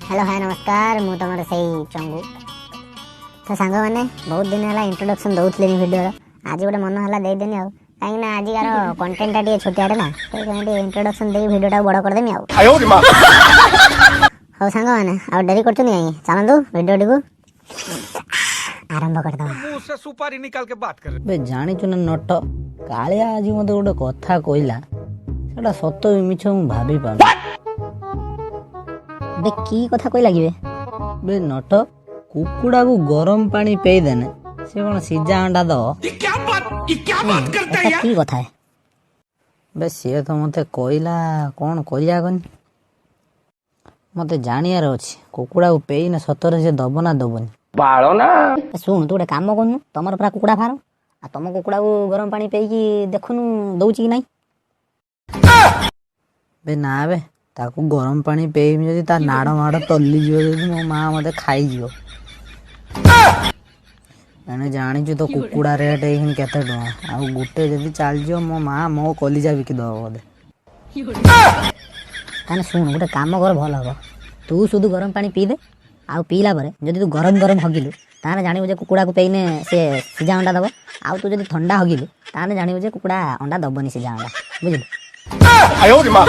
hello hi नमस्कार मु तुम से चंगू तो सांग मैंने बहुत दिन है इंट्रोडक्शन दौली भिडियो आज गोटे मन है देदेनी कहीं आज यार कंटेंट टे छोटिया ना तो इंट्रोडक्शन दे भिडियो बड़ करदेमी हाँ सांग मैंने आ डेरी कर चलतु भिडियो को आरंभ कर मुंह से सुपारी निकाल के बात कर बे जानी चुना नट कालिया आज मते गोटे कथा कहला सेटा सत मिछ मु भाबी पा बे की कथा कोई लगे बे नट कुकुड़ा को गरम पानी पेई देने से कोन सिजा अंडा दो क्या बात करता है की कथा है बे से तो मते कहला कोन करिया गन मते जानियार अछि कुकुड़ा को पेई न सतरे से दबो ना दबोनी बाळो ना शुण तू गोटे काम करनु तुम पूरा कुकुड़ा फार्म आ तुम कुकुड़ा को गरम पानी पेई देखनु दउची कि नहीं बे ना बे ताकू गरम पानी पेइमी जदि ता नाड़ माड़ तल्ली जीव जदि मो मां मते खाई जीव मैंने जानी तो कुकुड़ा रेट एखिन केते टका आ गुटे जदि चल जियो मो मां मो कलिजा बिकी दब बोले ताने शुण गोटे काम कर भल हम तू शुद्ध गरम पानी पी दे आ पीला परे जदि तू गरम गरम हगिलु ताने जानिबु जे कुकुड़ा को पेइने से सिजा अंडा दबो आ तू जदि ठंडा हगिलु ताने जानिबु जे कुकुड़ा अंडा दबोनी सिजा अंडा बुझिलु आयो रे मां